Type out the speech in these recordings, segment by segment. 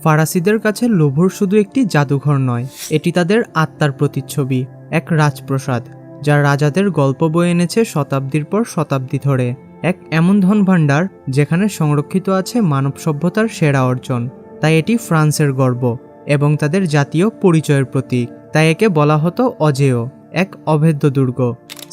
ফরাসিদের কাছে লুভর শুধু একটি জাদুঘর নয়, এটি তাদের আত্মার প্রতিচ্ছবি, এক রাজপ্রাসাদ যা রাজাদের গল্প বয়ে এনেছে শতাব্দীর পর শতাব্দী ধরে, এক এমন ধনভাণ্ডার যেখানে সংরক্ষিত আছে মানব সভ্যতার সেরা অর্জন। তাই এটি ফ্রান্সের গর্ব এবং তাদের জাতীয় পরিচয়ের প্রতীক। তাই একে বলা হতো অজেয়, এক অভেদ্য দুর্গ।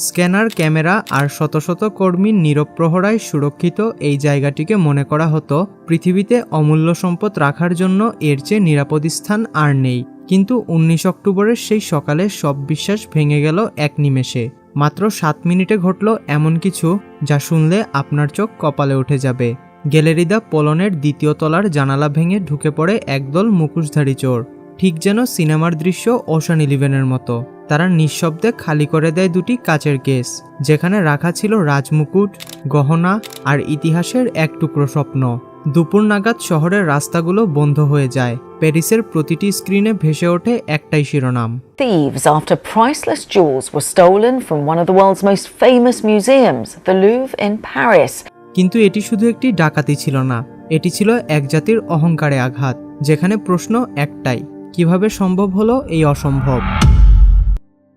স্ক্যানার, ক্যামেরা আর শত শত কর্মীর নীরব প্রহরায় সুরক্ষিত এই জায়গাটিকে মনে করা হতো পৃথিবীতে অমূল্য সম্পদ রাখার জন্য এর চেয়ে নিরাপদ স্থান আর নেই। কিন্তু 19 অক্টোবরের সেই সকালে সব বিশ্বাস ভেঙে গেল এক নিমেষে। মাত্র 7 মিনিটে ঘটল এমন কিছু যা শুনলে আপনার চোখ কপালে উঠে যাবে। গ্যালারি দ্য পোলনের 2য় তলার জানালা ভেঙে ঢুকে পড়ে একদল মুখোশধারী চোর, ঠিক যেন সিনেমার দৃশ্য ওশান 11-এর মতো। তারা নিঃশব্দে খালি করে দেয় 2টি কাচের কেস, যেখানে রাখা ছিল রাজমুকুট, গহনা আর ইতিহাসের এক টুকরো স্বপ্ন। দুপুর নাগাদ শহরের রাস্তাগুলো বন্ধ হয়ে যায়। প্যারিসের প্রতিটি স্ক্রিনে ভেসে ওঠে একটাই শিরোনাম: Thieves after priceless jewels were stolen from one of the world's most famous museums, the Louvre in Paris. কিন্তু এটি শুধু একটি ডাকাতি ছিল না, এটি ছিল এক জাতির অহংকারে আঘাত, যেখানে প্রশ্ন একটাই, কিভাবে সম্ভব হলো এই অসম্ভব।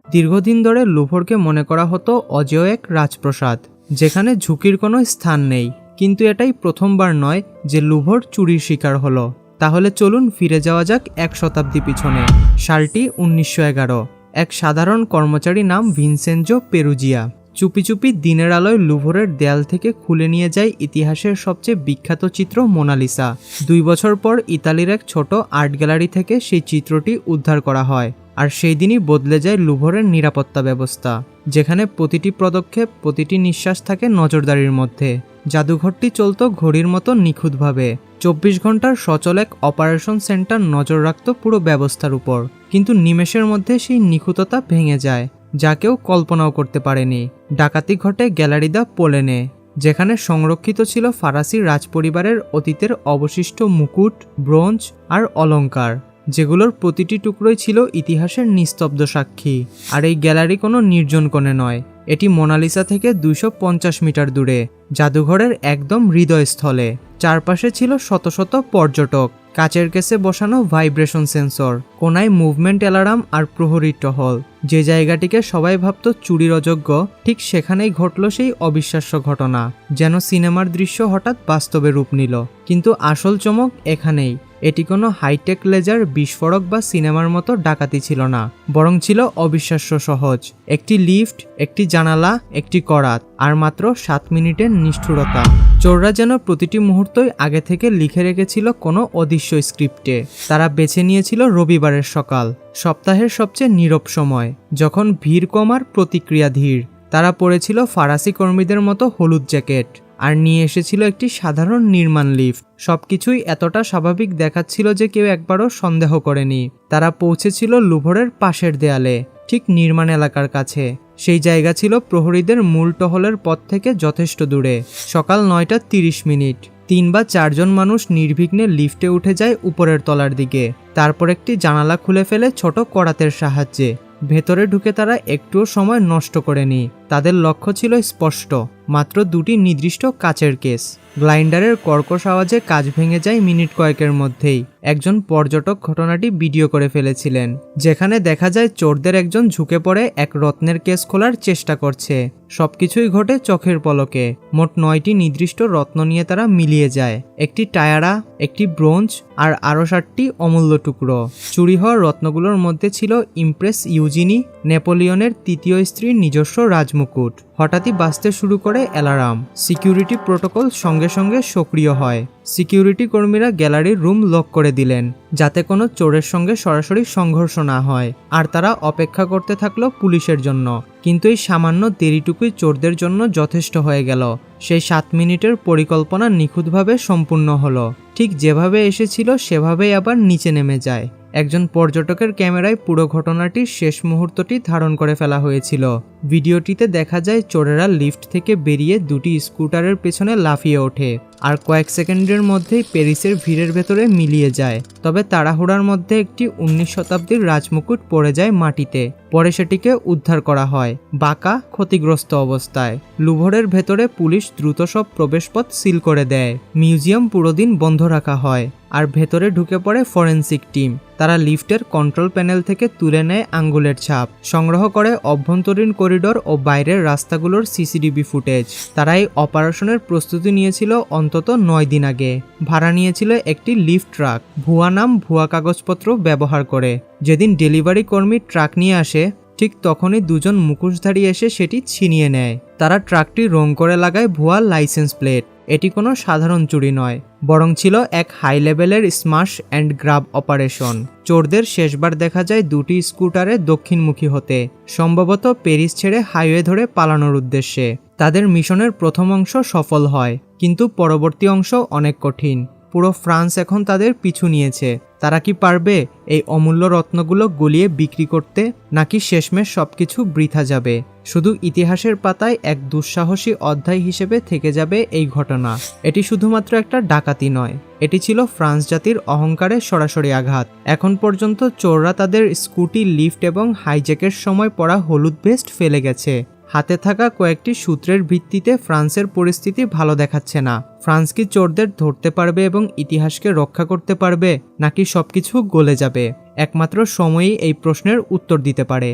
দীর্ঘদিন ধরে লুভরকে মনে করা হতো অজেয় এক রাজপ্রাসাদ, যেখানে ঝুঁকির কোনো স্থান নেই। কিন্তু এটাই প্রথমবার নয় যে লুভর চুরির শিকার হলো। তাহলে চলুন ফিরে যাওয়া যাক 1 শতাব্দী পিছনে। সালটি 1911। এক সাধারণ কর্মচারী নাম ভিনসেনজো পেরুজিয়া চুপি চুপি দিনের আলোয় লুভরের দেয়াল থেকে খুলে নিয়ে যায় ইতিহাসের সবচেয়ে বিখ্যাত চিত্র মোনালিসা। 2 বছর পর ইতালির এক ছোট আর্ট গ্যালারি থেকে সেই চিত্রটি উদ্ধার করা হয়। আর সেই দিনই বদলে যায় লুভরের নিরাপত্তা ব্যবস্থা, যেখানে প্রতিটি পদক্ষেপ, প্রতিটি নিঃশ্বাস থাকে নজরদারির মধ্যে। জাদুঘরটি চলত ঘড়ির মতো নিখুঁতভাবে। 24 ঘন্টার সচল এক অপারেশন সেন্টার নজর রাখত পুরো ব্যবস্থার উপর। কিন্তু নিমেষের মধ্যে সেই নিখুঁততা ভেঙে যায়, যা কেউ কল্পনাও করতে পারেনি। ডাকাতি ঘটে গ্যালারি দ্য পোলেনে, যেখানে সংরক্ষিত ছিল ফরাসি রাজপরিবারের অতীতের অবশিষ্ট মুকুট, ব্রোঞ্জ আর অলংকার, যেগুলোর প্রতিটি টুকরোই ছিল ইতিহাসের নিস্তব্ধ সাক্ষী। আর এই গ্যালারি কোনো নির্জন কোণে নয়, এটি মোনালিসা থেকে 250 মিটার দূরে, জাদুঘরের একদম হৃদয়স্থলে। চারপাশে ছিল শত শত পর্যটক, কাচের কেসে বসানো ভাইব্রেশন সেন্সর, কোনায় মুভমেন্ট অ্যালার্ম আর প্রহরীর টহল। যে জায়গাটিকে সবাই ভাবত চুরির অযোগ্য, ঠিক সেখানেই ঘটল সেই অবিশ্বাস্য ঘটনা, যেন সিনেমার দৃশ্য হঠাৎ বাস্তবে রূপ নিল। কিন্তু আসল চমক এখানেই, এটি কোনো হাইটেক লেজার বিস্ফোরক বা সিনেমার মতো ডাকাতি ছিল না, বরং ছিল অবিশ্বাস্য সহজ। একটি লিফট, একটি জানালা, একটি করাত, আর মাত্র 7 মিনিটের নিষ্ঠুরতা। চোররা যেন প্রতিটি মুহূর্তই আগে থেকে লিখে রেখেছিল কোনো অদৃশ্য স্ক্রিপ্টে। তারা বেছে নিয়েছিল রবিবারের সকাল, সপ্তাহের সবচেয়ে নীরব সময়, যখন ভিড় কম আর প্রতিক্রিয়া ধীর। তারা পরেছিল ফরাসি কর্মীদের মতো হলুদ জ্যাকেট আর নিয়ে এসেছিল একটি সাধারণ নির্মাণ লিফট। সবকিছুই এতটা স্বাভাবিক দেখাচ্ছিল যে কেউ একবারও সন্দেহ করেনি। তারা পৌঁছেছিল লুভরের পাশের দেয়ালে, ঠিক নির্মাণ এলাকার কাছে। সেই জায়গা ছিল প্রহরীদের মূল টহলের পথ থেকে যথেষ্ট দূরে। সকাল 9:30। 3 বা 4 জন মানুষ নির্বিঘ্নে লিফটে উঠে যায় উপরের তলার দিকে। তারপর একটি জানালা খুলে ফেলে ছোট করাতের সাহায্যে। ভেতরে ঢুকে তারা একটুও সময় নষ্ট করেনি। তাদের লক্ষ্য ছিল স্পষ্ট, মাত্র 2টি নির্দিষ্ট কাচের কেস। গ্লাইন্ডারের কর্কশ আওয়াজে কাজ ভেঙে যায় মিনিট কয়েকের মধ্যেই। একজন পর্যটক ঘটনাটি ভিডিও করে ফেলেছিলেন, যেখানে দেখা যায় চোরদের একজন ঝুঁকে পড়ে এক রত্নের কেস খোলার চেষ্টা করছে। সবকিছুই ঘটে চোখের পলকে। মোট 9টি নির্দিষ্ট রত্ন নিয়ে তারা মিলিয়ে যায়, একটি টায়ারা, একটি ব্রোঞ্জ আর আরও 7টি অমূল্য টুকরো। চুরি হওয়া রত্নগুলোর মধ্যে ছিল ইমপ্রেস ইউজিনি, নেপোলিয়নের 3য় স্ত্রীর নিজস্ব রাজমুকুট। হঠাৎই বাজতে শুরু করে অ্যালার্ম। সিকিউরিটি প্রোটোকল সঙ্গে সঙ্গে সক্রিয় হয়। সিকিউরিটি কর্মীরা গ্যালারির রুম লক করে দিলেন, যাতে কোনো চোরের সঙ্গে সরাসরি সংঘর্ষ না হয়। আর তারা অপেক্ষা করতে থাকলো পুলিশের জন্য। কিন্তু এই সামান্য দেরিটুকুই চোরদের জন্য যথেষ্ট হয়ে গেল। সেই 7 মিনিটের পরিকল্পনা নিখুঁতভাবে সম্পূর্ণ হলো। ঠিক যেভাবে এসেছিল সেভাবেই আবার নিচে নেমে যায়। একজন পর্যটকের ক্যামেরায় পুরো ঘটনাটির শেষ মুহূর্তটি ধারণ করে ফেলা হয়েছিল। ভিডিওটিতে দেখা যায় চোরেরা লিফট থেকে বেরিয়ে দুটি স্কুটারের পেছনে লাফিয়ে ওঠে আর কয়েক সেকেন্ডের মধ্যেই প্যারিসের ভিড়ের ভেতরে মিলিয়ে যায়। তবে তাড়াহুড়ার মধ্যে একটি 19 শতাব্দীর রাজমুকুট পড়ে যায় মাটিতে। পরে সেটিকে উদ্ধার করা হয় বাঁকা ক্ষতিগ্রস্ত অবস্থায়। লুভরের ভেতরে পুলিশ দ্রুত সব প্রবেশপথ সিল করে দেয়। মিউজিয়াম পুরো দিন বন্ধ রাখা হয় আর ভেতরে ঢুকে পড়ে ফরেনসিক টিম। তারা লিফটের কন্ট্রোল প্যানেল থেকে তুলে নেয় আঙ্গুলের ছাপ, সংগ্রহ করে অভ্যন্তরীণ করিডোর ও বাইরের রাস্তাগুলোর সিসিটিভি ফুটেজ। তারা এই অপারেশনের প্রস্তুতি নিয়েছিল অন্তত 9 দিন আগে। ভাড়া নিয়েছিল একটি লিফট ট্রাক, ভুয়া নাম ভুয়া কাগজপত্র ব্যবহার করে। যেদিন ডেলিভারি কর্মী ট্রাক নিয়ে আসে ঠিক তখনই দুজন মুখোশধারী এসে সেটি ছিনিয়ে নেয়। তারা ট্রাকটি রং করে লাগায় ভুয়া লাইসেন্স প্লেট। এটি কোনো সাধারণ চুরি নয়, বরং ছিল এক হাই লেভেলের স্মাশ অ্যান্ড গ্রাব অপারেশন। চোরদের শেষবার দেখা যায় দুটি স্কুটারে দক্ষিণমুখী হতে, সম্ভবত প্যারিস ছেড়ে হাইওয়ে ধরে পালানোর উদ্দেশ্যে। তাদের মিশনের প্রথম অংশ সফল হয়, কিন্তু পরবর্তী অংশ অনেক কঠিন। পুরো ফ্রান্স এখন তাদের পিছু নিয়েছে। তারা কি পারবে এই অমূল্য রত্নগুলো গলিয়ে বিক্রি করতে, নাকি শেষমেশ সবকিছু বৃথা যাবে? শুধু ইতিহাসের পাতায় এক দুঃসাহসী অধ্যায় হিসেবে থেকে যাবে এই ঘটনা। এটি শুধুমাত্র একটা ডাকাতি নয়, এটি ছিল ফ্রান্স জাতির অহংকারে সরাসরি আঘাত। এখন পর্যন্ত চোররা তাদের স্কুটি, লিফট এবং হাইজ্যাকের সময় পরা হলুদ ভেস্ট ফেলে গেছে। হাতে থাকা কয়েকটি সূত্রের ভিত্তিতে ফ্রান্সের পরিস্থিতি ভালো দেখাচ্ছে না। ফ্রান্স কি চোরদের ধরতে পারবে এবং ইতিহাসকে রক্ষা করতে পারবে, নাকি সবকিছু গলে যাবে? একমাত্র সময়ই এই প্রশ্নের উত্তর দিতে পারে।